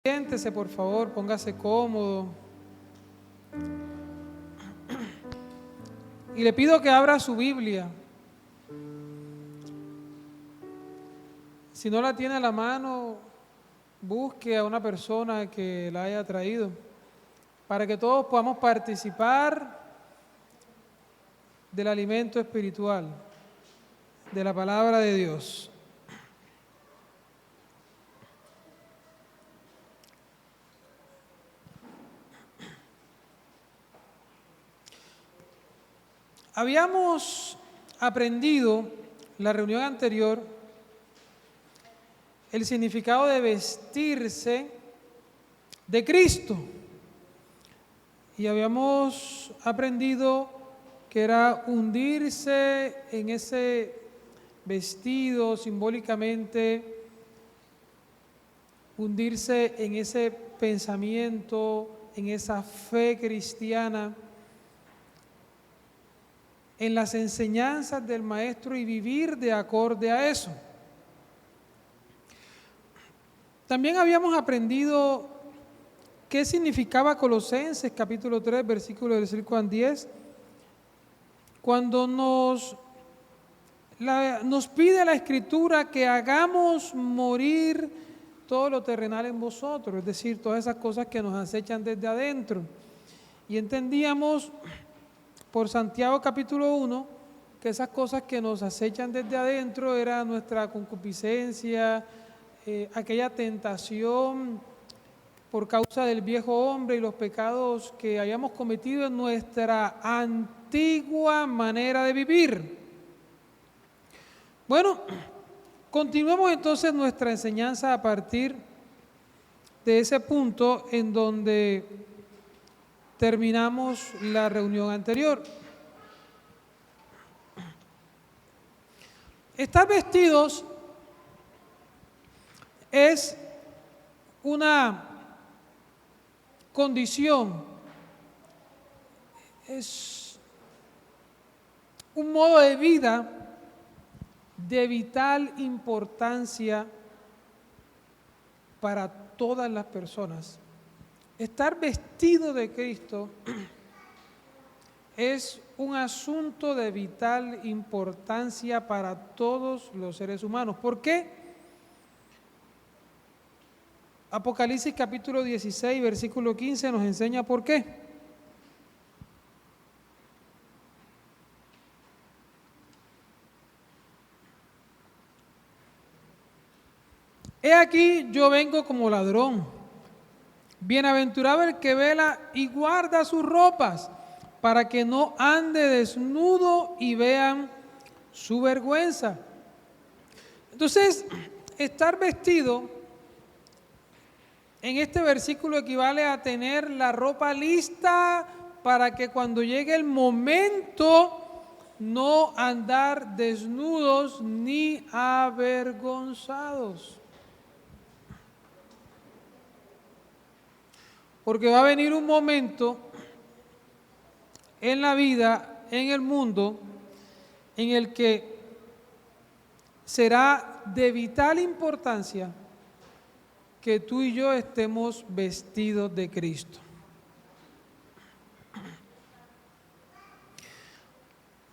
Siéntese, por favor, póngase cómodo. Y le pido que abra su Biblia. Si no la tiene a la mano, busque a una persona que la haya traído, para que todos podamos participar del alimento espiritual, de la palabra de Dios. Habíamos aprendido la reunión anterior el significado de vestirse de Cristo y habíamos aprendido que era hundirse en ese vestido simbólicamente, hundirse en ese pensamiento, en esa fe cristiana, en las enseñanzas del Maestro y vivir de acorde a eso. También habíamos aprendido qué significaba Colosenses capítulo 3, versículo del 5 al 10, cuando nos pide la Escritura que hagamos morir todo lo terrenal en vosotros, es decir, todas esas cosas que nos acechan desde adentro. Y entendíamos por Santiago capítulo 1, que esas cosas que nos acechan desde adentro era nuestra concupiscencia, aquella tentación por causa del viejo hombre y los pecados que hayamos cometido en nuestra antigua manera de vivir. Bueno, continuemos entonces nuestra enseñanza a partir de ese punto en donde terminamos la reunión anterior. Estar vestidos es una condición, es un modo de vida de vital importancia para todas las personas. Estar vestido de Cristo es un asunto de vital importancia para todos los seres humanos. ¿Por qué? Apocalipsis capítulo 16, versículo 15 nos enseña por qué. He aquí, yo vengo como ladrón. Bienaventurado el que vela y guarda sus ropas, para que no ande desnudo y vean su vergüenza. Entonces, estar vestido en este versículo equivale a tener la ropa lista para que cuando llegue el momento no andar desnudos ni avergonzados. Porque va a venir un momento en la vida, en el mundo, en el que será de vital importancia que tú y yo estemos vestidos de Cristo.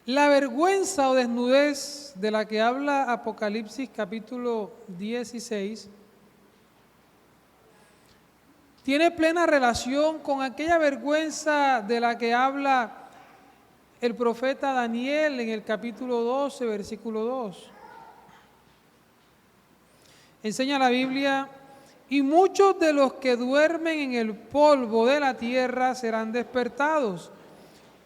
La vergüenza o desnudez de la que habla Apocalipsis capítulo 16 tiene plena relación con aquella vergüenza de la que habla el profeta Daniel en el capítulo 12, versículo 2. Enseña la Biblia: y muchos de los que duermen en el polvo de la tierra serán despertados,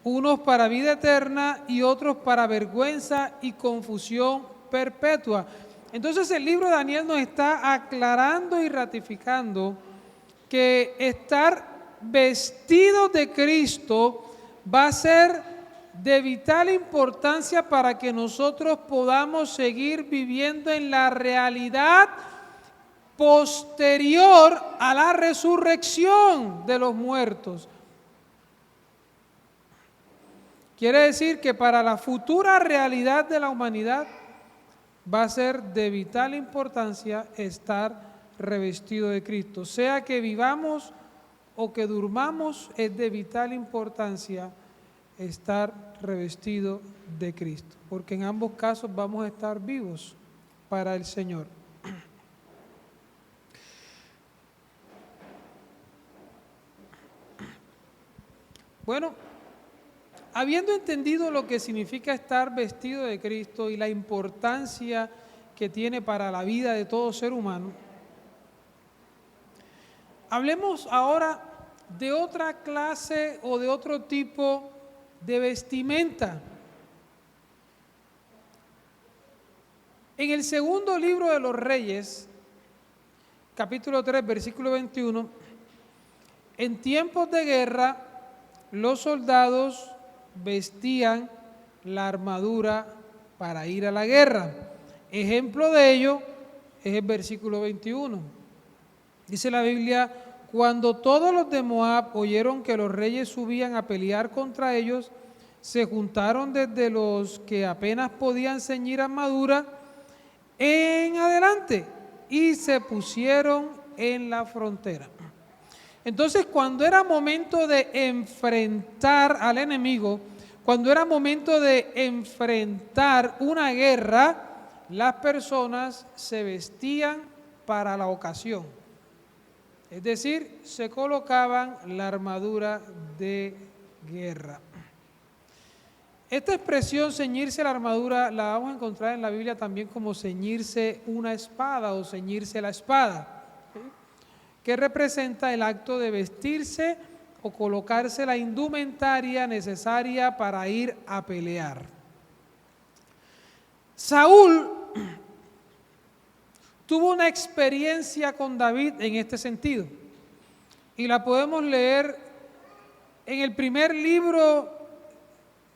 unos para vida eterna y otros para vergüenza y confusión perpetua. Entonces el libro de Daniel nos está aclarando y ratificando que estar vestido de Cristo va a ser de vital importancia para que nosotros podamos seguir viviendo en la realidad posterior a la resurrección de los muertos. Quiere decir que para la futura realidad de la humanidad va a ser de vital importancia estar revestidos de Cristo. Sea que vivamos o que durmamos, es de vital importancia estar revestido de Cristo, porque en ambos casos vamos a estar vivos para el Señor. Bueno, habiendo entendido lo que significa estar vestido de Cristo y la importancia que tiene para la vida de todo ser humano, hablemos ahora de otra clase o de otro tipo de vestimenta. En el segundo libro de los Reyes, capítulo 3, versículo 21, en tiempos de guerra, los soldados vestían la armadura para ir a la guerra. Ejemplo de ello es el versículo 21. Dice la Biblia: cuando todos los de Moab oyeron que los reyes subían a pelear contra ellos, se juntaron desde los que apenas podían ceñir armadura en adelante y se pusieron en la frontera. Entonces, cuando era momento de enfrentar al enemigo, cuando era momento de enfrentar una guerra, las personas se vestían para la ocasión. Es decir, se colocaban la armadura de guerra. Esta expresión, ceñirse la armadura, la vamos a encontrar en la Biblia también como ceñirse una espada o ceñirse la espada, que representa el acto de vestirse o colocarse la indumentaria necesaria para ir a pelear. Saúl tuvo una experiencia con David en este sentido, y la podemos leer en el primer libro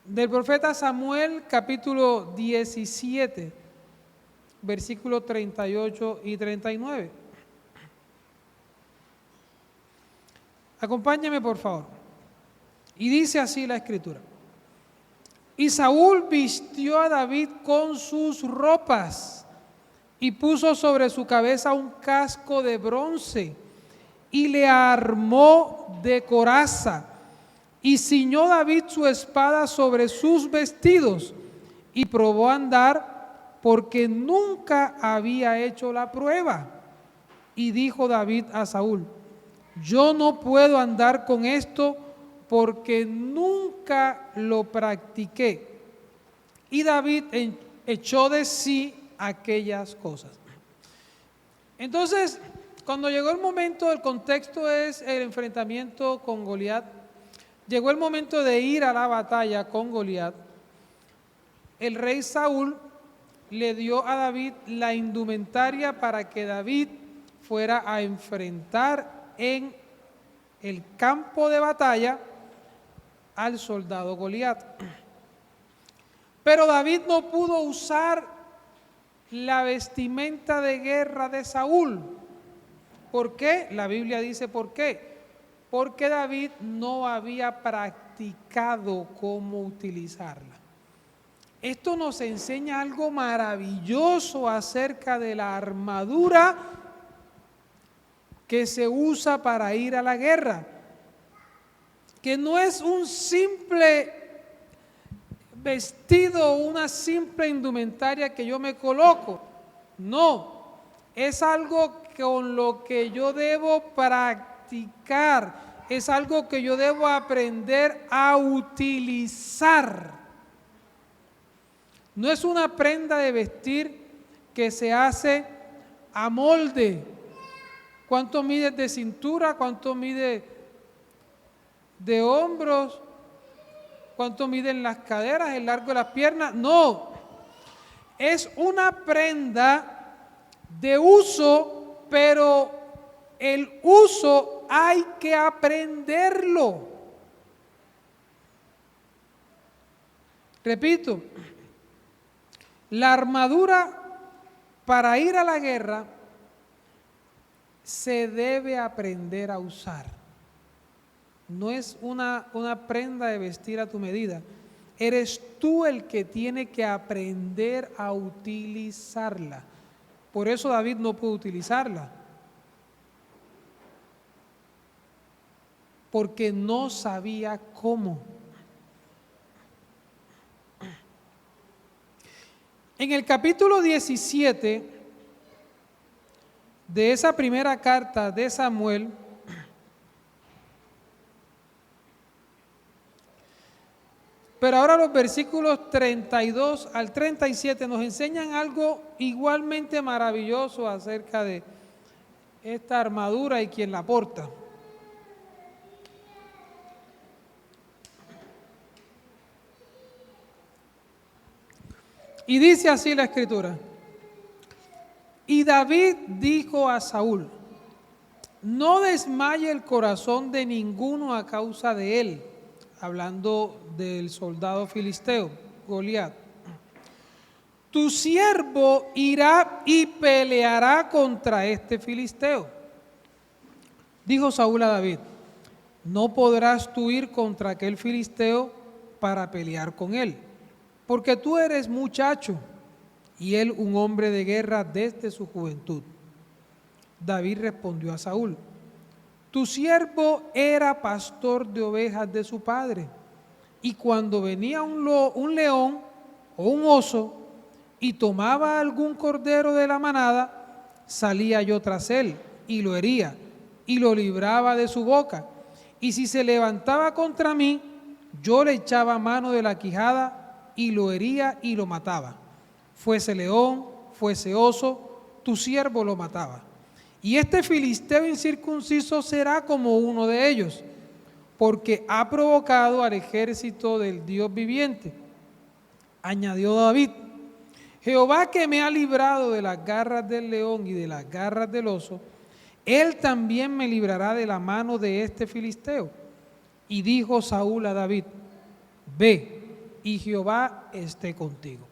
del profeta Samuel, capítulo 17, versículos 38 y 39. Acompáñeme, por favor. Y dice así la Escritura: y Saúl vistió a David con sus ropas y puso sobre su cabeza un casco de bronce y le armó de coraza, y ciñó David su espada sobre sus vestidos y probó a andar, porque nunca había hecho la prueba. Y dijo David a Saúl: yo no puedo andar con esto porque nunca lo practiqué. Y David echó de sí aquellas cosas. Entonces, cuando llegó el momento, el contexto es el enfrentamiento con Goliat, llegó el momento de ir a la batalla con Goliat. El rey Saúl le dio a David la indumentaria para que David fuera a enfrentar en el campo de batalla al soldado Goliat. Pero David no pudo usar la vestimenta de guerra de Saúl. ¿Por qué? La Biblia dice por qué. Porque David no había practicado cómo utilizarla. Esto nos enseña algo maravilloso acerca de la armadura que se usa para ir a la guerra, que no es un simple vestido, una simple indumentaria que yo me coloco. No, es algo con lo que yo debo practicar, es algo que yo debo aprender a utilizar. No es una prenda de vestir que se hace a molde. ¿Cuánto mide de cintura? ¿Cuánto mide de hombros? ¿Cuánto miden las caderas, el largo de las piernas? No, es una prenda de uso, pero el uso hay que aprenderlo. Repito, la armadura para ir a la guerra se debe aprender a usar. No es una prenda de vestir a tu medida. Eres tú el que tiene que aprender a utilizarla. Por eso David no pudo utilizarla, porque no sabía cómo. En el capítulo 17 de esa primera carta de Samuel, pero ahora los versículos 32 al 37 nos enseñan algo igualmente maravilloso acerca de esta armadura y quien la porta. Y dice así la Escritura: y David dijo a Saúl: no desmaye el corazón de ninguno a causa de él, hablando del soldado filisteo, Goliat. Tu siervo irá y peleará contra este filisteo. Dijo Saúl a David: no podrás tú ir contra aquel filisteo para pelear con él, porque tú eres muchacho y él un hombre de guerra desde su juventud. David respondió a Saúl: tu siervo era pastor de ovejas de su padre, y cuando venía un león o un oso y tomaba algún cordero de la manada, salía yo tras él y lo hería y lo libraba de su boca. Y si se levantaba contra mí, yo le echaba mano de la quijada y lo hería y lo mataba. Fuese león, fuese oso, tu siervo lo mataba. Y este filisteo incircunciso será como uno de ellos, porque ha provocado al ejército del Dios viviente. Añadió David: Jehová, que me ha librado de las garras del león y de las garras del oso, él también me librará de la mano de este filisteo. Y dijo Saúl a David: ve, y Jehová esté contigo.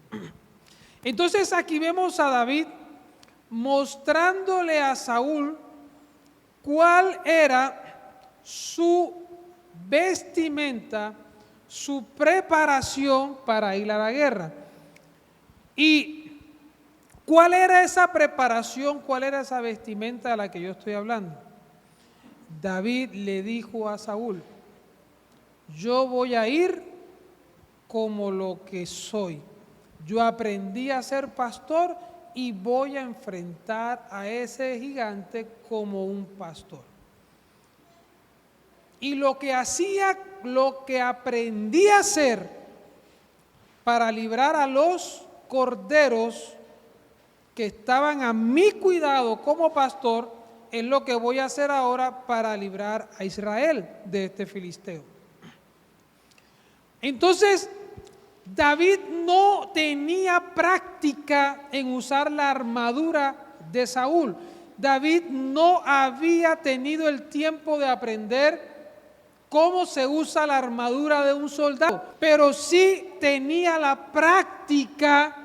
Entonces aquí vemos a David mostrándole a Saúl cuál era su vestimenta, su preparación para ir a la guerra. ¿Y cuál era esa preparación, cuál era esa vestimenta de la que yo estoy hablando? David le dijo a Saúl: yo voy a ir como lo que soy. Yo aprendí a ser pastor y voy a enfrentar a ese gigante como un pastor. Y lo que hacía, lo que aprendí a hacer para librar a los corderos que estaban a mi cuidado como pastor, es lo que voy a hacer ahora para librar a Israel de este filisteo. Entonces, David no tenía práctica en usar la armadura de Saúl. David no había tenido el tiempo de aprender cómo se usa la armadura de un soldado, pero sí tenía la práctica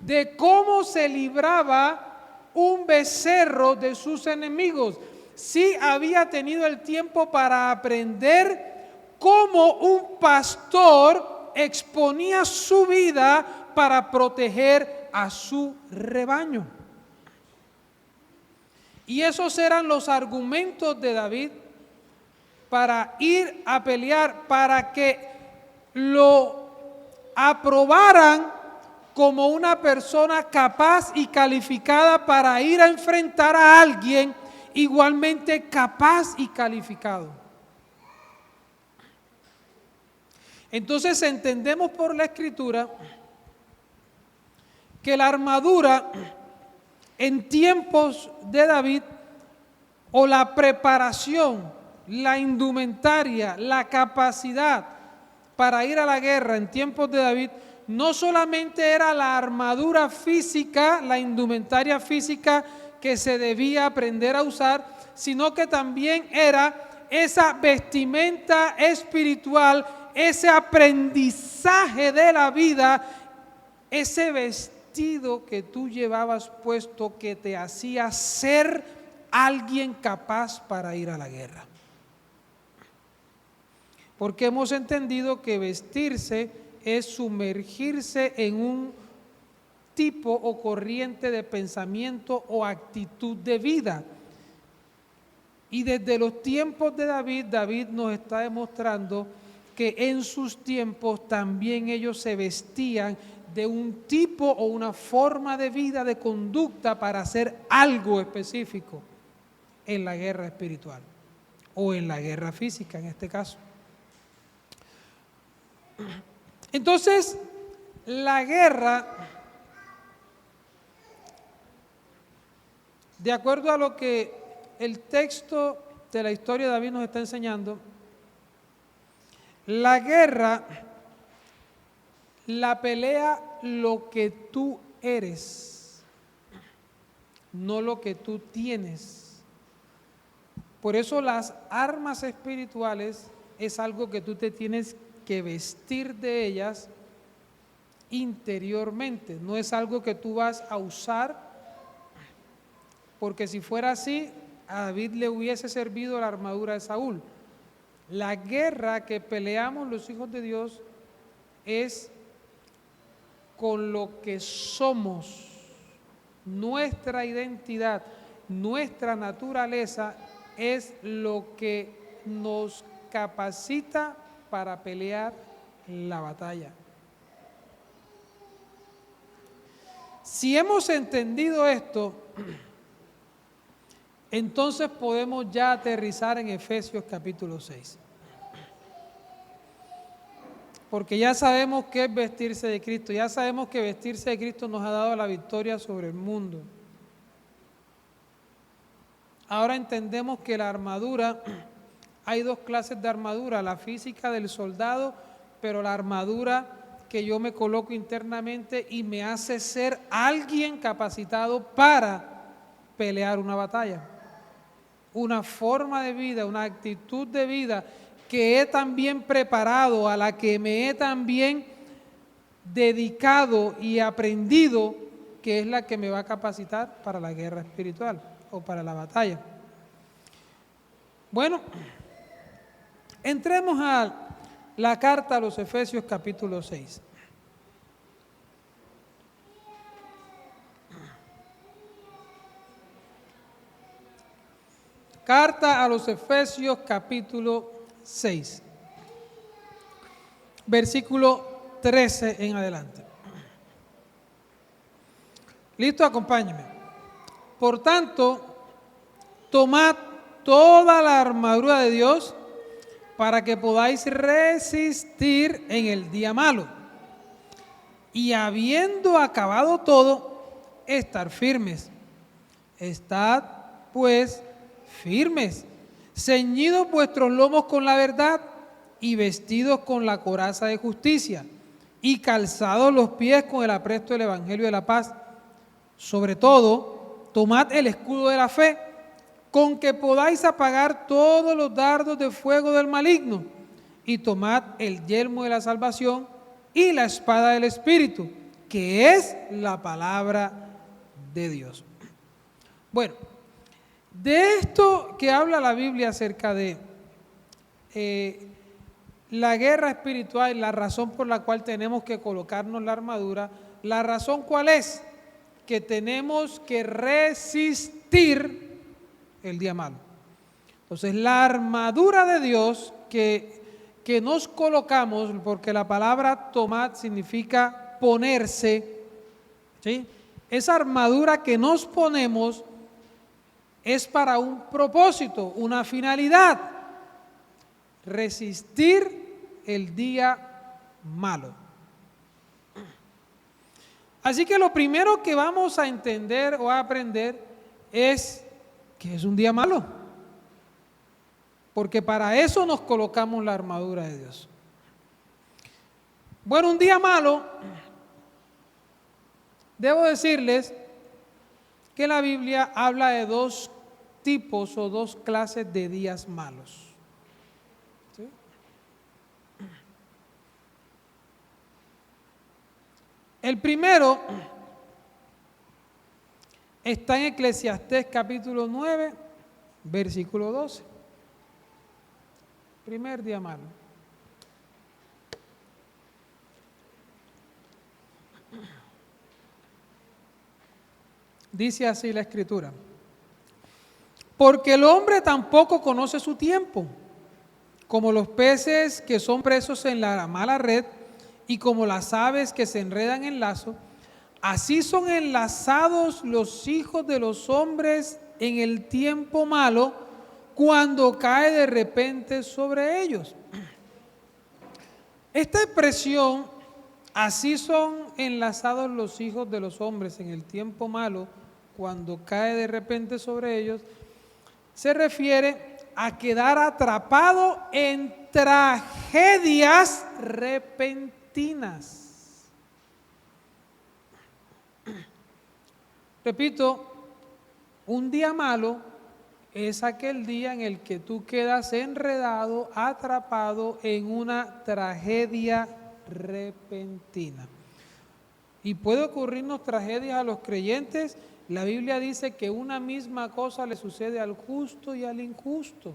de cómo se libraba un becerro de sus enemigos. Sí había tenido el tiempo para aprender cómo un pastor exponía su vida para proteger a su rebaño. Y esos eran los argumentos de David para ir a pelear, para que lo aprobaran como una persona capaz y calificada para ir a enfrentar a alguien igualmente capaz y calificado. Entonces entendemos por la Escritura que la armadura en tiempos de David, o la preparación, la indumentaria, la capacidad para ir a la guerra en tiempos de David, no solamente era la armadura física, la indumentaria física que se debía aprender a usar, sino que también era esa vestimenta espiritual, ese aprendizaje de la vida, ese vestido que tú llevabas puesto que te hacía ser alguien capaz para ir a la guerra. Porque hemos entendido que vestirse es sumergirse en un tipo o corriente de pensamiento o actitud de vida. Y desde los tiempos de David, David nos está demostrando que en sus tiempos también ellos se vestían de un tipo o una forma de vida, de conducta para hacer algo específico en la guerra espiritual o en la guerra física en este caso. Entonces, la guerra, de acuerdo a lo que el texto de la historia de David nos está enseñando, la guerra la pelea lo que tú eres, no lo que tú tienes. Por eso las armas espirituales es algo que tú te tienes que vestir de ellas interiormente, no es algo que tú vas a usar, porque si fuera así, a David le hubiese servido la armadura de Saúl. La guerra que peleamos los hijos de Dios es con lo que somos, nuestra identidad, nuestra naturaleza es lo que nos capacita para pelear la batalla. Si hemos entendido esto, entonces podemos ya aterrizar en Efesios capítulo 6. Porque ya sabemos qué es vestirse de Cristo, ya sabemos que vestirse de Cristo nos ha dado la victoria sobre el mundo. Ahora entendemos que la armadura, hay dos clases de armadura, la física del soldado, pero la armadura que yo me coloco internamente y me hace ser alguien capacitado para pelear una batalla. Una forma de vida, una actitud de vida que he también preparado, a la que me he también dedicado y aprendido, que es la que me va a capacitar para la guerra espiritual o para la batalla. Bueno, entremos a la carta a los Efesios capítulo 6. Carta a los Efesios capítulo 6, versículo 13 en adelante. ¿Listo? Acompáñenme. Por tanto, tomad toda la armadura de Dios para que podáis resistir en el día malo. Y habiendo acabado todo, estar firmes. Estad, pues, firmes, ceñidos vuestros lomos con la verdad y vestidos con la coraza de justicia y calzados los pies con el apresto del evangelio de la paz. Sobre todo, tomad el escudo de la fe, con que podáis apagar todos los dardos de fuego del maligno, y tomad el yelmo de la salvación y la espada del Espíritu, que es la palabra de Dios. Bueno, de esto que habla la Biblia acerca de la guerra espiritual, la razón por la cual tenemos que colocarnos la armadura, la razón ¿cuál es? Que tenemos que resistir el día malo. Entonces, la armadura de Dios que nos colocamos, porque la palabra tomad significa ponerse, ¿sí? Esa armadura que nos ponemos es para un propósito, una finalidad: resistir el día malo. Así que lo primero que vamos a entender o a aprender es que es un día malo, porque para eso nos colocamos la armadura de Dios. Bueno, un día malo, debo decirles que la Biblia habla de dos tipos o dos clases de días malos. ¿Sí? El primero está en Eclesiastés capítulo 9, versículo 12. Primer día malo. Dice así la Escritura: Porque el hombre tampoco conoce su tiempo, como los peces que son presos en la mala red y como las aves que se enredan en lazo, así son enlazados los hijos de los hombres en el tiempo malo, cuando cae de repente sobre ellos. Esta expresión, así son enlazados los hijos de los hombres en el tiempo malo, cuando cae de repente sobre ellos, se refiere a quedar atrapado en tragedias repentinas. Repito, un día malo es aquel día en el que tú quedas enredado, atrapado en una tragedia repentina. Y puede ocurrirnos tragedias a los creyentes. La Biblia dice que una misma cosa le sucede al justo y al injusto.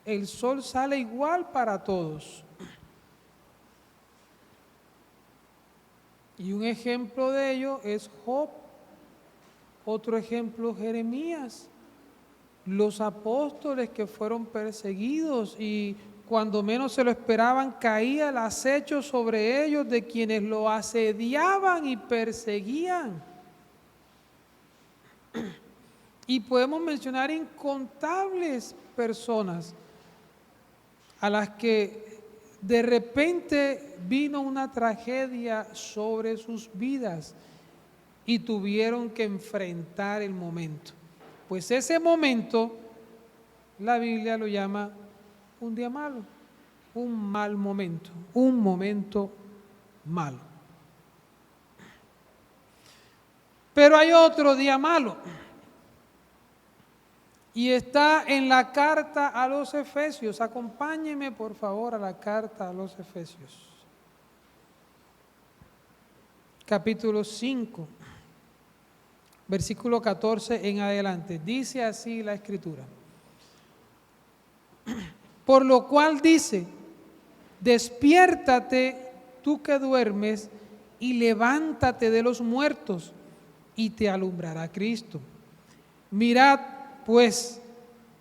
El sol sale igual para todos. Y un ejemplo de ello es Job. Otro ejemplo, Jeremías. Los apóstoles que fueron perseguidos y cuando menos se lo esperaban caía el acecho sobre ellos de quienes lo asediaban y perseguían. Y podemos mencionar incontables personas a las que de repente vino una tragedia sobre sus vidas y tuvieron que enfrentar el momento. Pues ese momento, la Biblia lo llama un día malo, un mal momento, un momento malo. Pero hay otro día malo. Y está en la carta a los Efesios. Acompáñenme por favor a la carta a los Efesios. Capítulo 5, versículo 14 en adelante. Dice así la Escritura. Por lo cual dice, despiértate tú que duermes y levántate de los muertos y te alumbrará Cristo. Mirad pues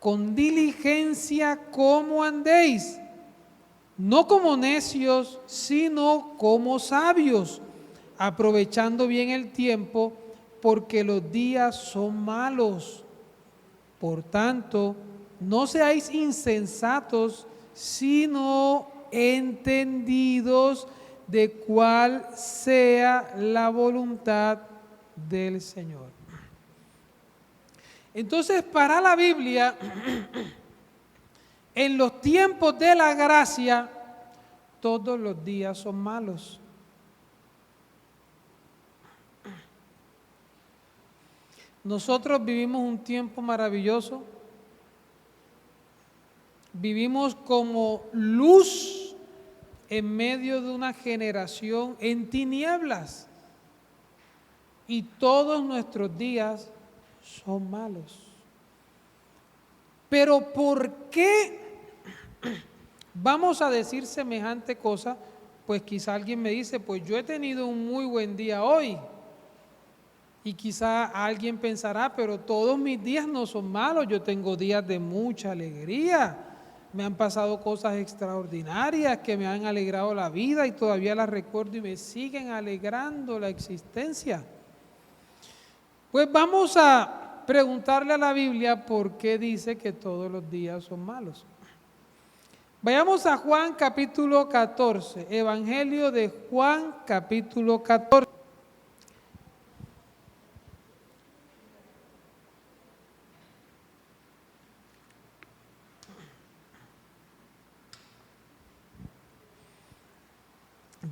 con diligencia cómo andéis, no como necios, sino como sabios, aprovechando bien el tiempo, porque los días son malos. Por tanto, no seáis insensatos, sino entendidos de cuál sea la voluntad del Señor. Entonces, para la Biblia, en los tiempos de la gracia, todos los días son malos. Nosotros vivimos un tiempo maravilloso. Vivimos como luz en medio de una generación en tinieblas. Y todos nuestros días son malos. Pero ¿por qué vamos a decir semejante cosa? Pues quizá alguien me dice, pues yo he tenido un muy buen día hoy. Y quizá alguien pensará, pero todos mis días no son malos, yo tengo días de mucha alegría. Me han pasado cosas extraordinarias que me han alegrado la vida y todavía las recuerdo y me siguen alegrando la existencia. Pues vamos a preguntarle a la Biblia por qué dice que todos los días son malos. Vayamos a Juan capítulo 14, Evangelio de Juan capítulo 14.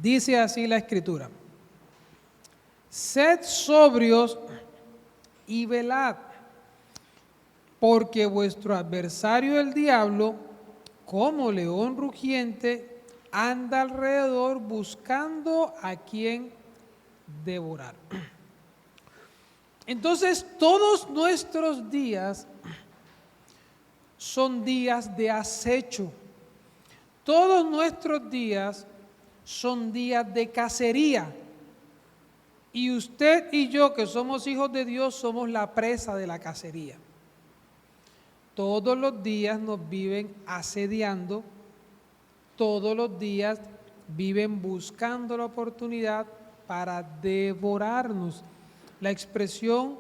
Dice así la Escritura: sed sobrios y velad, porque vuestro adversario el diablo, como león rugiente, anda alrededor buscando a quien devorar. Entonces, todos nuestros días son días de acecho. Todos nuestros días son días de cacería. Y usted y yo, que somos hijos de Dios, somos la presa de la cacería. Todos los días nos viven asediando, todos los días viven buscando la oportunidad para devorarnos. La expresión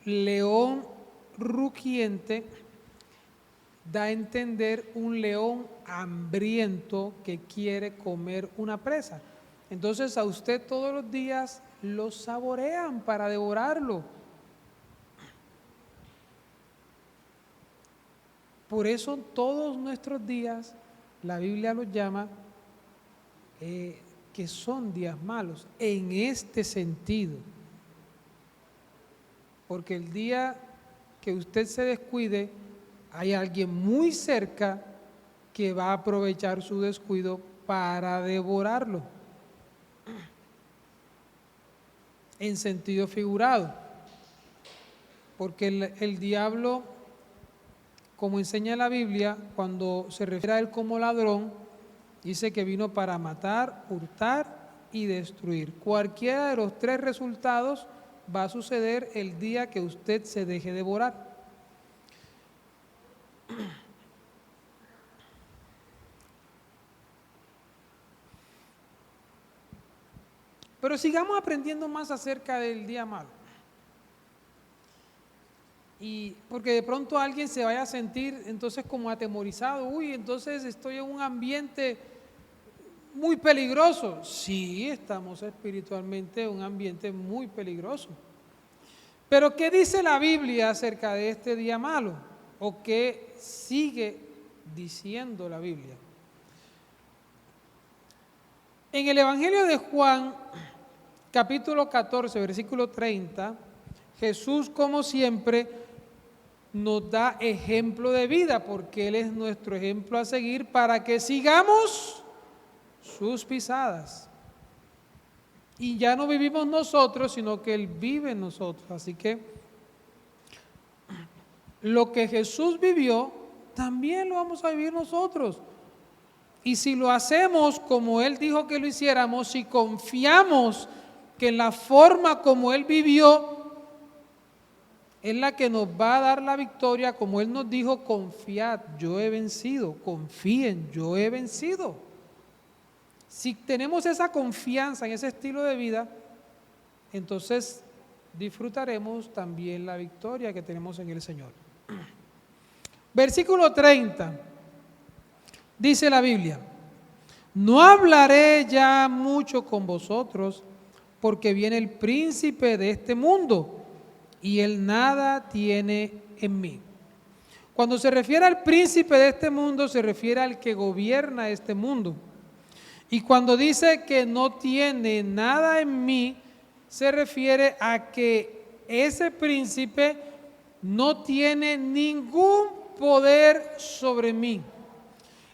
león rugiente da a entender un león hambriento que quiere comer una presa. Entonces a usted todos los días lo saborean para devorarlo. Por eso todos nuestros días la Biblia los llama que son días malos, en este sentido. Porque el día que usted se descuide, hay alguien muy cerca que va a aprovechar su descuido para devorarlo. En sentido figurado. Porque el diablo, como enseña la Biblia, cuando se refiere a él como ladrón, dice que vino para matar, hurtar y destruir. Cualquiera de los tres resultados va a suceder el día que usted se deje devorar. Pero sigamos aprendiendo más acerca del día malo. Y porque de pronto alguien se vaya a sentir entonces como atemorizado, uy, entonces estoy en un ambiente muy peligroso. Sí, estamos espiritualmente en un ambiente muy peligroso. Pero ¿qué dice la Biblia acerca de este día malo? ¿O qué sigue diciendo la Biblia? En el Evangelio de Juan, capítulo 14, versículo 30, Jesús, como siempre, nos da ejemplo de vida, porque Él es nuestro ejemplo a seguir para que sigamos sus pisadas. Y ya no vivimos nosotros, sino que Él vive en nosotros. Así que lo que Jesús vivió, también lo vamos a vivir nosotros. Y si lo hacemos como Él dijo que lo hiciéramos, si confiamos que la forma como Él vivió es la que nos va a dar la victoria, como Él nos dijo, confiad, yo he vencido, confíen, yo he vencido. Si tenemos esa confianza en ese estilo de vida, entonces disfrutaremos también la victoria que tenemos en el Señor. Versículo 30, dice la Biblia: no hablaré ya mucho con vosotros, porque viene el príncipe de este mundo, y él nada tiene en mí. Cuando se refiere al príncipe de este mundo, se refiere al que gobierna este mundo. Y cuando dice que no tiene nada en mí, se refiere a que ese príncipe no tiene ningún poder sobre mí.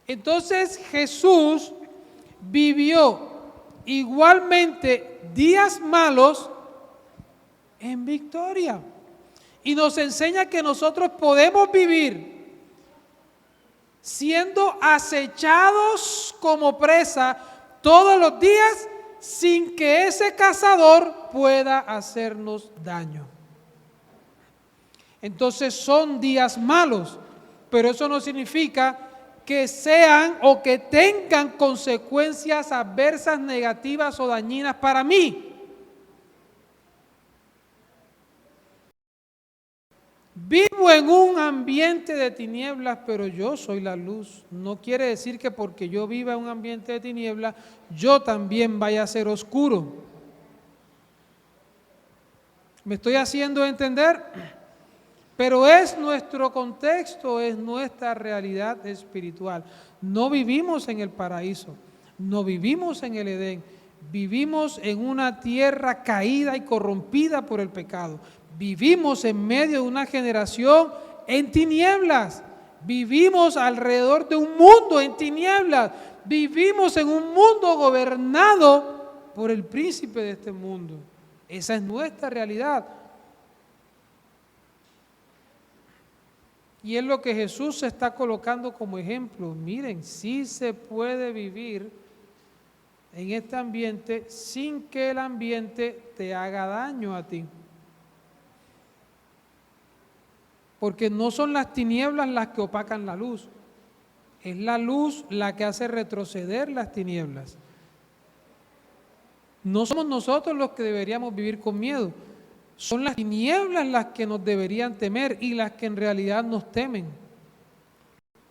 Entonces Jesús vivió igualmente días malos en victoria. Y nos enseña que nosotros podemos vivir siendo acechados como presa todos los días sin que ese cazador pueda hacernos daño. Entonces son días malos, pero eso no significa que sean o que tengan consecuencias adversas, negativas o dañinas para mí. Vivo en un ambiente de tinieblas, pero yo soy la luz. No quiere decir que porque yo viva en un ambiente de tinieblas, yo también vaya a ser oscuro. ¿Me estoy haciendo entender? Pero es nuestro contexto, es nuestra realidad espiritual. No vivimos en el paraíso, no vivimos en el Edén, vivimos en una tierra caída y corrompida por el pecado. Vivimos en medio de una generación en tinieblas. Vivimos alrededor de un mundo en tinieblas. Vivimos en un mundo gobernado por el príncipe de este mundo. Esa es nuestra realidad. Y es lo que Jesús se está colocando como ejemplo. Miren, sí se puede vivir en este ambiente sin que el ambiente te haga daño a ti. Porque no son las tinieblas las que opacan la luz, es la luz la que hace retroceder las tinieblas. No somos nosotros los que deberíamos vivir con miedo, son las tinieblas las que nos deberían temer y las que en realidad nos temen.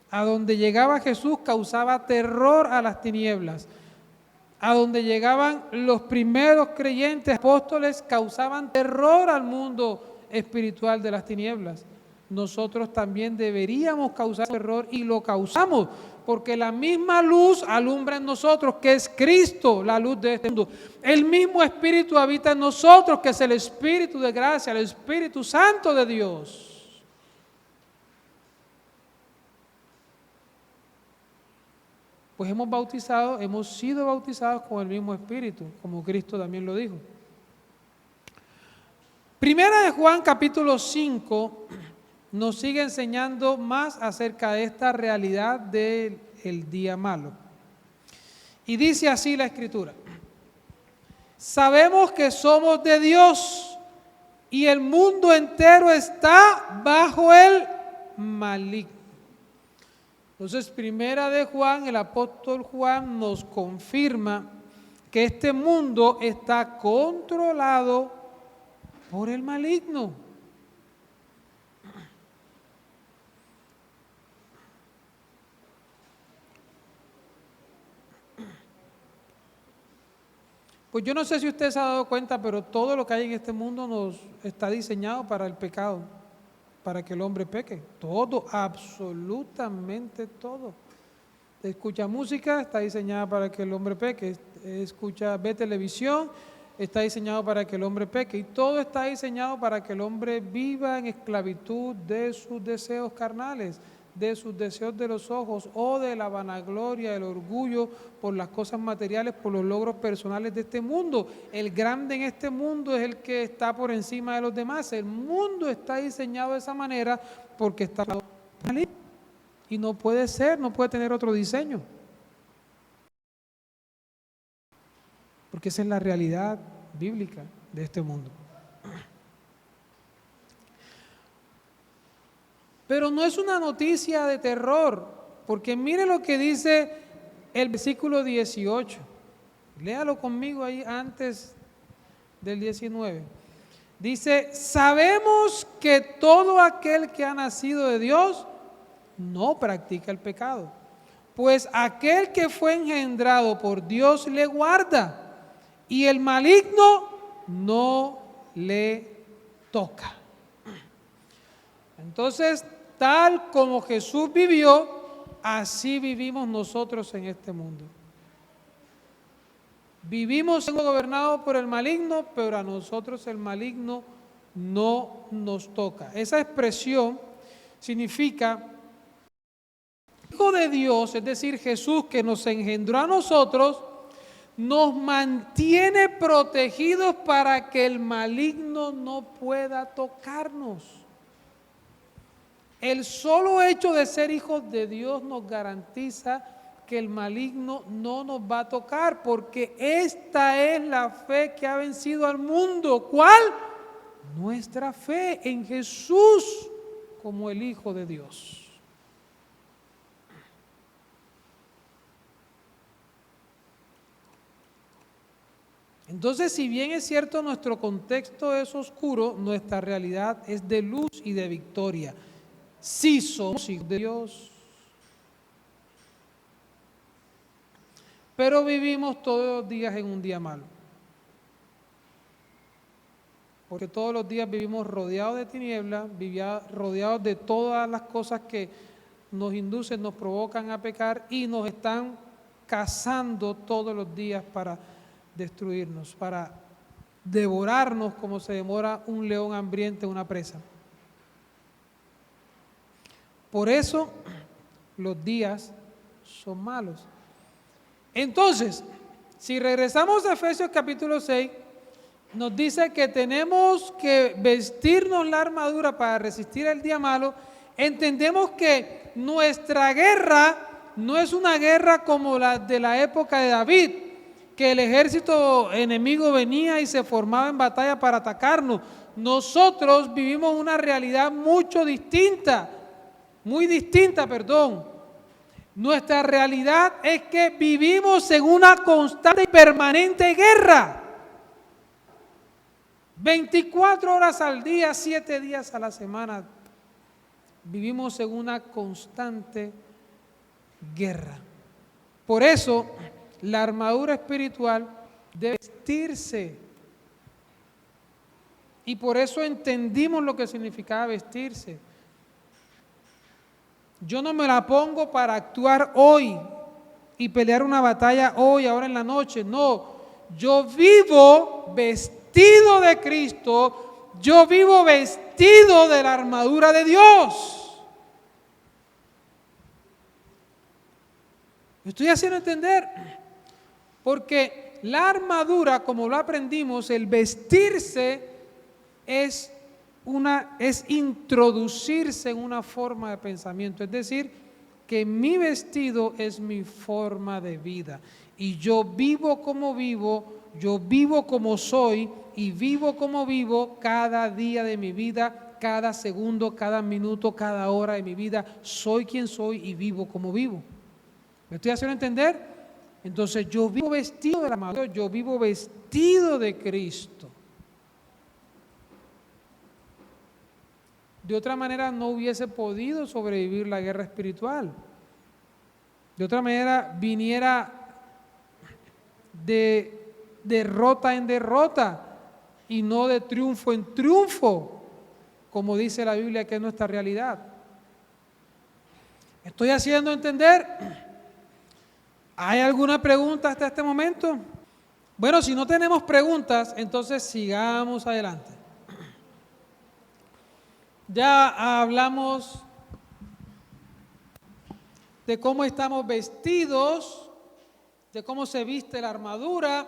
A donde llegaba Jesús causaba terror a las tinieblas. A donde llegaban los primeros creyentes apóstoles causaban terror al mundo espiritual de las tinieblas. Nosotros también deberíamos causar terror y lo causamos, porque la misma luz alumbra en nosotros, que es Cristo, la luz de este mundo. El mismo Espíritu habita en nosotros, que es el Espíritu de gracia, el Espíritu Santo de Dios. Pues hemos sido bautizados con el mismo Espíritu, como Cristo también lo dijo. Primera de Juan capítulo 5 nos sigue enseñando más acerca de esta realidad del día malo. Y dice así la Escritura: sabemos que somos de Dios y el mundo entero está bajo el maligno. Entonces, primera de Juan, el apóstol Juan nos confirma que este mundo está controlado por el maligno. Pues yo no sé si usted se ha dado cuenta, pero todo lo que hay en este mundo nos está diseñado para el pecado, para que el hombre peque. Todo, absolutamente todo. Escucha música, está diseñada para que el hombre peque. Ve televisión, está diseñado para que el hombre peque. Y todo está diseñado para que el hombre viva en esclavitud de sus deseos carnales, de sus deseos de los ojos o de la vanagloria, el orgullo por las cosas materiales, por los logros personales de este mundo. El grande en este mundo es el que está por encima de los demás. El mundo está diseñado de esa manera porque está maligno y no puede ser, no puede tener otro diseño. Porque esa es la realidad bíblica de este mundo. Pero no es una noticia de terror, porque mire lo que dice el versículo 18. Léalo conmigo ahí antes del 19. Dice: sabemos que todo aquel que ha nacido de Dios no practica el pecado, pues aquel que fue engendrado por Dios le guarda, y el maligno no le toca. Entonces, tal como Jesús vivió, así vivimos nosotros en este mundo. Vivimos siendo gobernados por el maligno, pero a nosotros el maligno no nos toca. Esa expresión significa Hijo de Dios, es decir, Jesús, que nos engendró a nosotros, nos mantiene protegidos para que el maligno no pueda tocarnos. El solo hecho de ser hijos de Dios nos garantiza que el maligno no nos va a tocar, porque esta es la fe que ha vencido al mundo. ¿Cuál? Nuestra fe en Jesús como el Hijo de Dios. Entonces, si bien es cierto nuestro contexto es oscuro, nuestra realidad es de luz y de victoria. Sí somos hijos de Dios, pero vivimos todos los días en un día malo, porque todos los días vivimos rodeados de tinieblas, rodeados de todas las cosas que nos inducen, nos provocan a pecar y nos están cazando todos los días para destruirnos, para devorarnos como se devora un león hambriento una presa. Por eso los días son malos. Entonces, si regresamos a Efesios capítulo 6, nos dice que tenemos que vestirnos la armadura para resistir el día malo. Entendemos que nuestra guerra no es una guerra como la de la época de David, que el ejército enemigo venía y se formaba en batalla para atacarnos. Nosotros vivimos una realidad muy distinta. Nuestra realidad es que vivimos en una constante y permanente guerra. 24 horas al día, 7 días a la semana, vivimos en una constante guerra. Por eso, la armadura espiritual debe vestirse. Y por eso entendimos lo que significaba vestirse. Yo no me la pongo para actuar hoy y pelear una batalla hoy, ahora en la noche. No, yo vivo vestido de Cristo, yo vivo vestido de la armadura de Dios. ¿Me estoy haciendo entender? Porque la armadura, como lo aprendimos, el vestirse es introducirse en una forma de pensamiento, es decir, que mi vestido es mi forma de vida y yo vivo como vivo, yo vivo como soy y vivo como vivo cada día de mi vida, cada segundo, cada minuto, cada hora de mi vida, soy quien soy y vivo como vivo. ¿Me estoy haciendo entender? Entonces yo vivo vestido de la armadura, yo vivo vestido de Cristo. De otra manera no hubiese podido sobrevivir la guerra espiritual. De otra manera viniera de derrota en derrota y no de triunfo en triunfo, como dice la Biblia que es nuestra realidad. ¿Me estoy haciendo entender? ¿Hay alguna pregunta hasta este momento? Bueno, si no tenemos preguntas, entonces sigamos adelante. Ya hablamos de cómo estamos vestidos, de cómo se viste la armadura,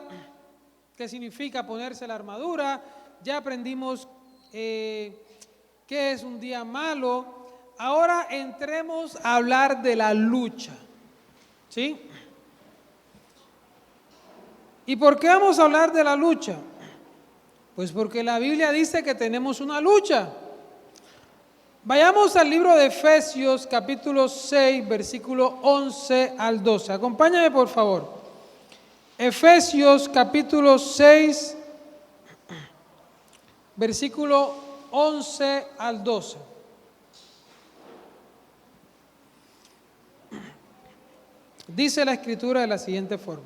qué significa ponerse la armadura. Ya aprendimos qué es un día malo. Ahora entremos a hablar de la lucha, ¿sí? ¿Y por qué vamos a hablar de la lucha? Pues porque la Biblia dice que tenemos una lucha. Vayamos al libro de Efesios, capítulo 6, versículo 11 al 12. Acompáñame, por favor. Efesios, capítulo 6, versículo 11 al 12. Dice la Escritura de la siguiente forma: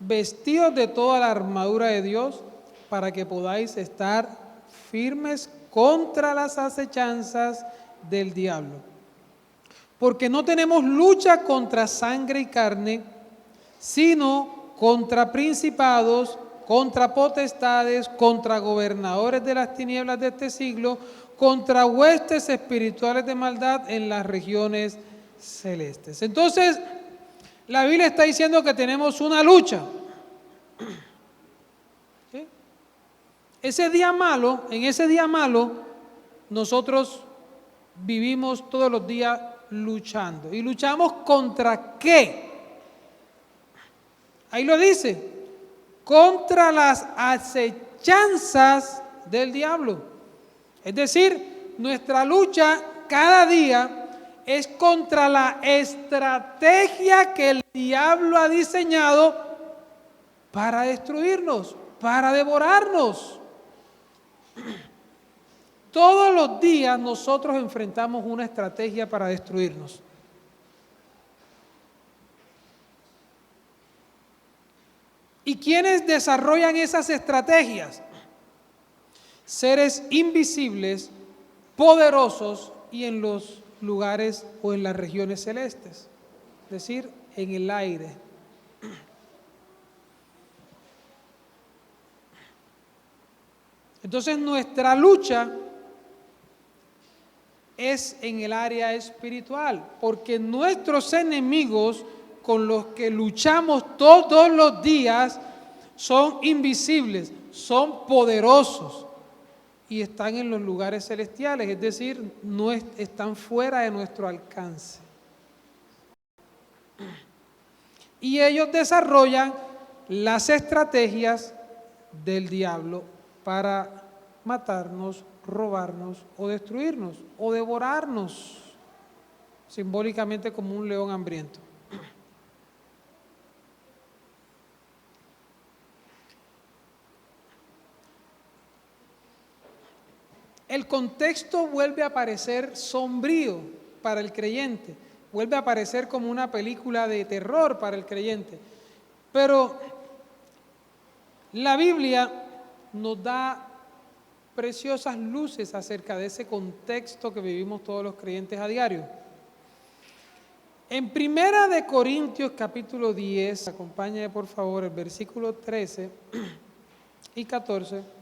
vestidos de toda la armadura de Dios para que podáis estar firmes contra las acechanzas del diablo. Porque no tenemos lucha contra sangre y carne, sino contra principados, contra potestades, contra gobernadores de las tinieblas de este siglo, contra huestes espirituales de maldad en las regiones celestes. Entonces, la Biblia está diciendo que tenemos una lucha. ¿Sí? En ese día malo, nosotros vivimos todos los días luchando. ¿Y luchamos contra qué? Ahí lo dice: contra las acechanzas del diablo. Es decir, nuestra lucha cada día es contra la estrategia que el diablo ha diseñado para destruirnos, para devorarnos. Todos los días nosotros enfrentamos una estrategia para destruirnos. ¿Y quiénes desarrollan esas estrategias? Seres invisibles, poderosos y en los lugares o en las regiones celestes, es decir, en el aire. Entonces nuestra lucha es en el área espiritual, porque nuestros enemigos con los que luchamos todos los días son invisibles, son poderosos y están en los lugares celestiales, es decir, no están fuera de nuestro alcance. Y ellos desarrollan las estrategias del diablo para matarnos, robarnos o destruirnos o devorarnos, simbólicamente como un león hambriento. El contexto vuelve a parecer sombrío para el creyente, vuelve a parecer como una película de terror para el creyente, pero la Biblia nos da preciosas luces acerca de ese contexto que vivimos todos los creyentes a diario. En Primera de Corintios capítulo 10, acompáñame por favor el versículo 13 y 14,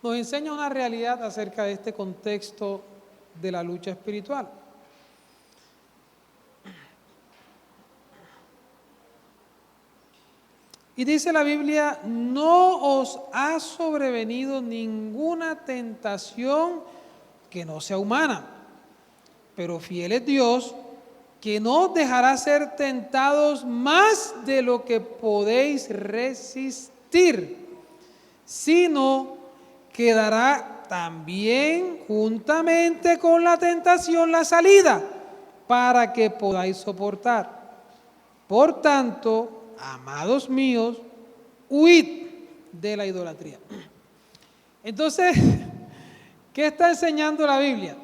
nos enseña una realidad acerca de este contexto de la lucha espiritual. Y dice la Biblia, no os ha sobrevenido ninguna tentación que no sea humana, pero fiel es Dios, que no os dejará ser tentados más de lo que podéis resistir, sino que dará también juntamente con la tentación la salida, para que podáis soportar. Por tanto, amados míos, huid de la idolatría. Entonces, ¿qué está enseñando la Biblia?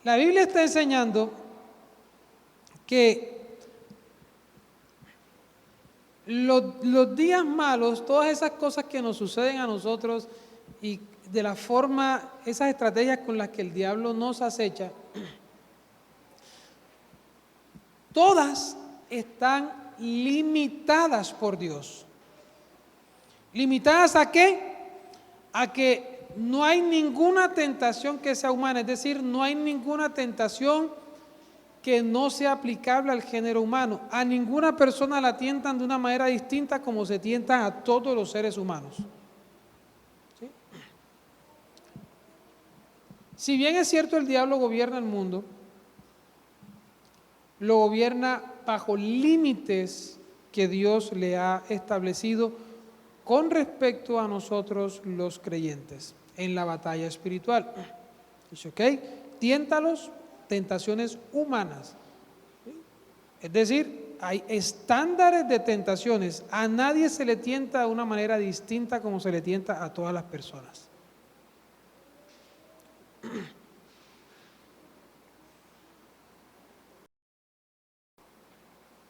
La Biblia está enseñando que los días malos, todas esas cosas que nos suceden a nosotros y de la forma, esas estrategias con las que el diablo nos acecha, todas están limitadas por Dios. ¿Limitadas a qué? A que no hay ninguna tentación que sea humana, es decir, no hay ninguna tentación que no sea aplicable al género humano. A ninguna persona la tientan de una manera distinta como se tientan a todos los seres humanos. ¿Sí? Si bien es cierto el diablo gobierna el mundo, lo gobierna bajo límites que Dios le ha establecido con respecto a nosotros los creyentes en la batalla espiritual. Dice, ok, tiéntalos, tentaciones humanas. Es decir, hay estándares de tentaciones. A nadie se le tienta de una manera distinta como se le tienta a todas las personas.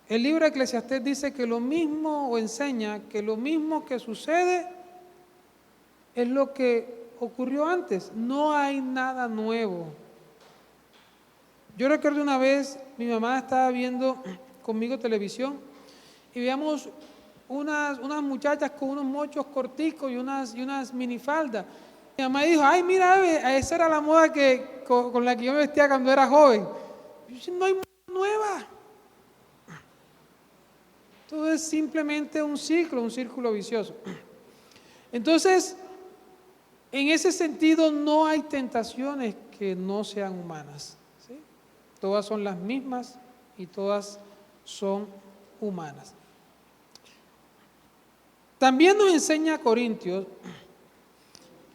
El libro de Eclesiastés dice que lo mismo, o enseña que lo mismo que sucede es lo que ocurrió antes. No hay nada nuevo. Yo recuerdo una vez, mi mamá estaba viendo conmigo televisión y veíamos unas muchachas con unos mochos corticos y unas minifaldas. Mi mamá dijo, ay, mira, esa era la moda con la que yo me vestía cuando era joven. Yo dije, no hay moda nueva. Todo es simplemente un círculo vicioso. Entonces, en ese sentido, no hay tentaciones que no sean humanas. ¿Sí? Todas son las mismas y todas son humanas. También nos enseña Corintios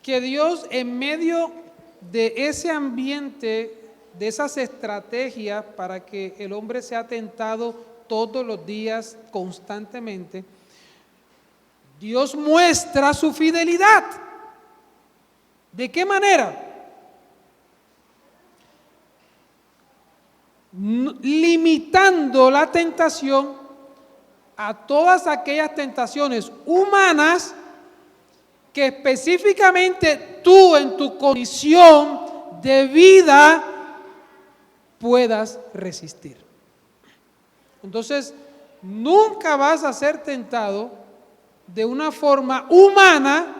que Dios, en medio de ese ambiente, de esas estrategias para que el hombre sea tentado todos los días, constantemente, Dios muestra su fidelidad. ¿De qué manera? Limitando la tentación a todas aquellas tentaciones humanas que específicamente tú en tu condición de vida puedas resistir. Entonces, nunca vas a ser tentado de una forma humana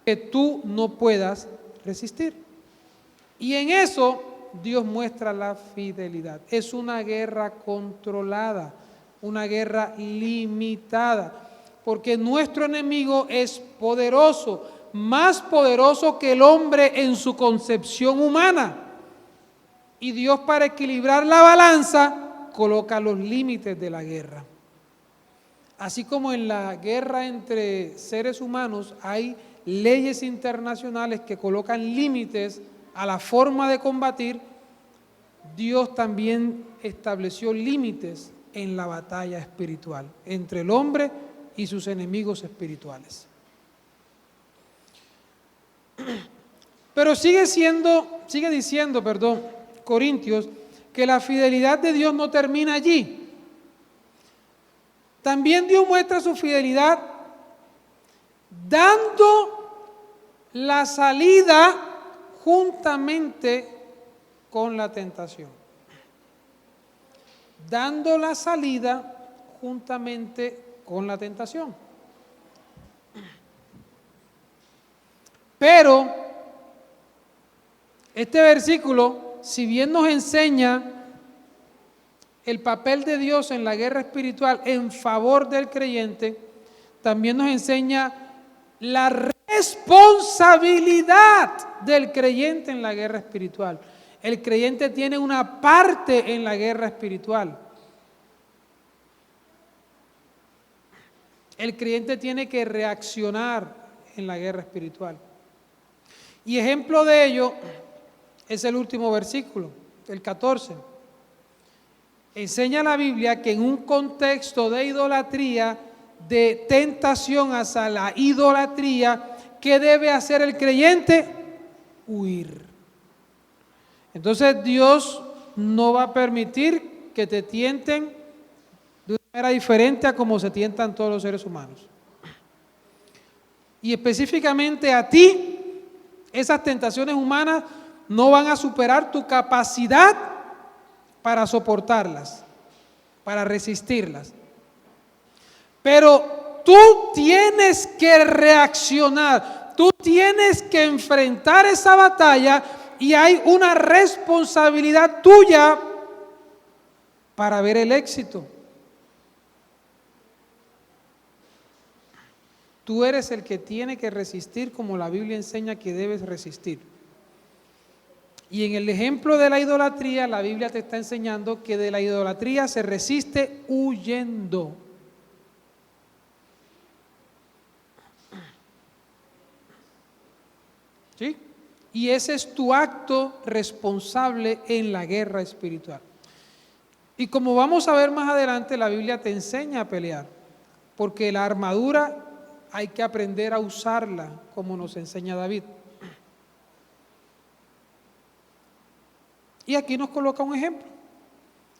que tú no puedas resistir. Y en eso Dios muestra la fidelidad. Es una guerra controlada, una guerra limitada, porque nuestro enemigo es poderoso, más poderoso que el hombre en su concepción humana. Y Dios, para equilibrar la balanza, coloca los límites de la guerra. Así como en la guerra entre seres humanos hay leyes internacionales que colocan límites a la forma de combatir, Dios también estableció límites en la batalla espiritual entre el hombre y sus enemigos espirituales. Pero sigue diciendo, Corintios, que la fidelidad de Dios no termina allí. También Dios muestra su fidelidad dando la salida juntamente con la tentación. Dando la salida juntamente con la tentación. Pero este versículo, si bien nos enseña el papel de Dios en la guerra espiritual en favor del creyente, también nos enseña la responsabilidad del creyente en la guerra espiritual. El creyente tiene una parte en la guerra espiritual. El creyente tiene que reaccionar en la guerra espiritual. Y ejemplo de ello es el último versículo, el 14. Enseña la Biblia que en un contexto de idolatría, de tentación hacia la idolatría, ¿qué debe hacer el creyente? Huir. Entonces Dios no va a permitir que te tienten de una manera diferente a como se tientan todos los seres humanos. Y específicamente a ti, esas tentaciones humanas no van a superar tu capacidad para soportarlas, para resistirlas. Pero tú tienes que reaccionar, tú tienes que enfrentar esa batalla y hay una responsabilidad tuya para ver el éxito. Tú eres el que tiene que resistir como la Biblia enseña que debes resistir. Y en el ejemplo de la idolatría, la Biblia te está enseñando que de la idolatría se resiste huyendo. ¿Sí? Y ese es tu acto responsable en la guerra espiritual. Y como vamos a ver más adelante, la Biblia te enseña a pelear, porque la armadura hay que aprender a usarla, como nos enseña David. Y aquí nos coloca un ejemplo.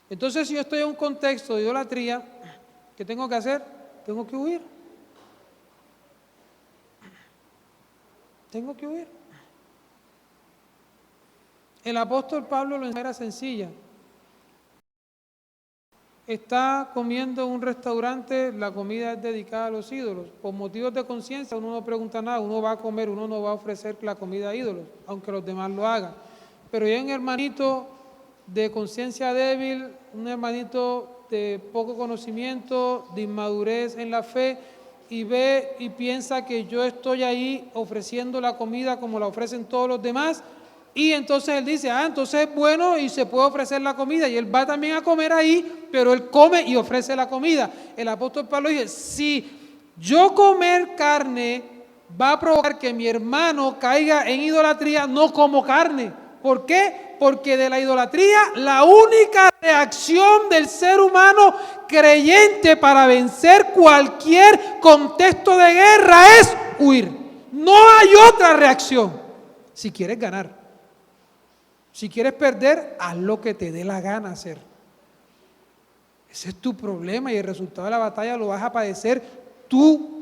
Entonces, si yo estoy en un contexto de idolatría, ¿qué tengo que hacer? Tengo que huir. Tengo que huir. El apóstol Pablo lo enseña sencilla. Está comiendo en un restaurante, la comida es dedicada a los ídolos. Por motivos de conciencia uno no pregunta nada, uno va a comer, uno no va a ofrecer la comida a ídolos, aunque los demás lo hagan. Pero ya un hermanito de conciencia débil, un hermanito de poco conocimiento, de inmadurez en la fe, y ve y piensa que yo estoy ahí ofreciendo la comida como la ofrecen todos los demás, y entonces él dice, entonces es bueno y se puede ofrecer la comida, y él va también a comer ahí, pero él come y ofrece la comida. El apóstol Pablo dice, si yo comer carne va a provocar que mi hermano caiga en idolatría, no como carne. ¿Por qué? Porque de la idolatría la única reacción del ser humano creyente para vencer cualquier contexto de guerra es huir. No hay otra reacción. Si quieres ganar, si quieres perder, haz lo que te dé la gana hacer. Ese es tu problema y el resultado de la batalla lo vas a padecer tú.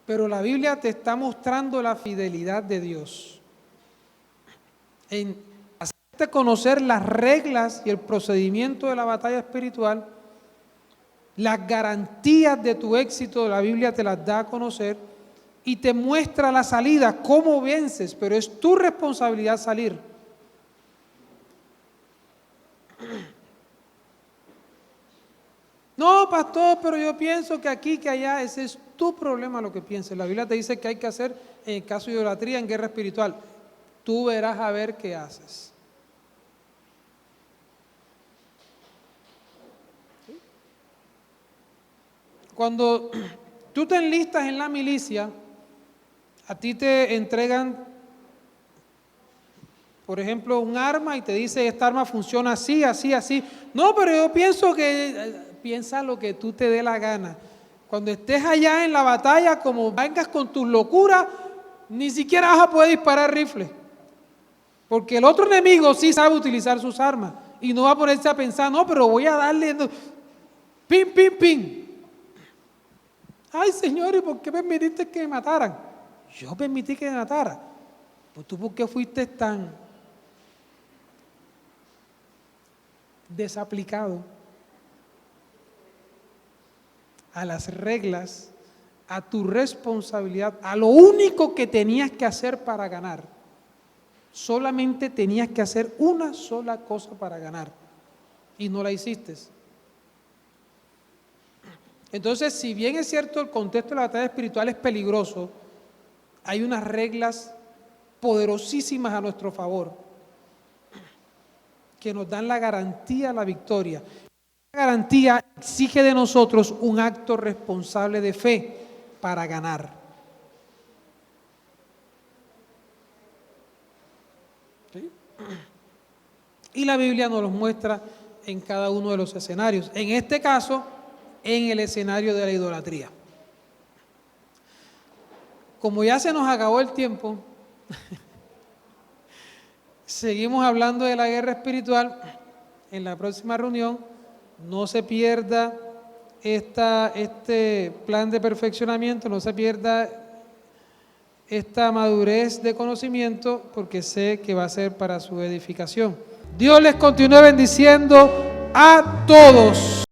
Pero la Biblia te está mostrando la fidelidad de Dios en hacerte conocer las reglas y el procedimiento de la batalla espiritual. Las garantías de tu éxito, la Biblia te las da a conocer y te muestra la salida, cómo vences, pero es tu responsabilidad salir. No, pastor, pero yo pienso que aquí, que allá, ese es tu problema lo que pienses. La Biblia te dice que hay que hacer en el caso de idolatría, en guerra espiritual. Tú verás a ver qué haces. Cuando tú te enlistas en la milicia, a ti te entregan, por ejemplo, un arma y te dice, esta arma funciona así, así, así. No, pero yo pienso que, piensa lo que tú te dé la gana. Cuando estés allá en la batalla, como vengas con tus locuras, ni siquiera vas a poder disparar rifle. Porque el otro enemigo sí sabe utilizar sus armas y no va a ponerse a pensar, no, pero voy a darle, pim, pim, pim. Ay, Señor, ¿y por qué permitiste que me mataran? Yo permití que me mataran. Pues tú, ¿por qué fuiste tan desaplicado a las reglas, a tu responsabilidad, a lo único que tenías que hacer para ganar? Solamente tenías que hacer una sola cosa para ganar y no la hiciste. Entonces, si bien es cierto el contexto de la batalla espiritual es peligroso, hay unas reglas poderosísimas a nuestro favor que nos dan la garantía a la victoria. La garantía exige de nosotros un acto responsable de fe para ganar. ¿Sí? Y la Biblia nos los muestra en cada uno de los escenarios. En este caso, en el escenario de la idolatría. Como ya se nos acabó el tiempo, seguimos hablando de la guerra espiritual en la próxima reunión. No se pierda este plan de perfeccionamiento, no se pierda esta madurez de conocimiento, porque sé que va a ser para su edificación. Dios les continúe bendiciendo a todos.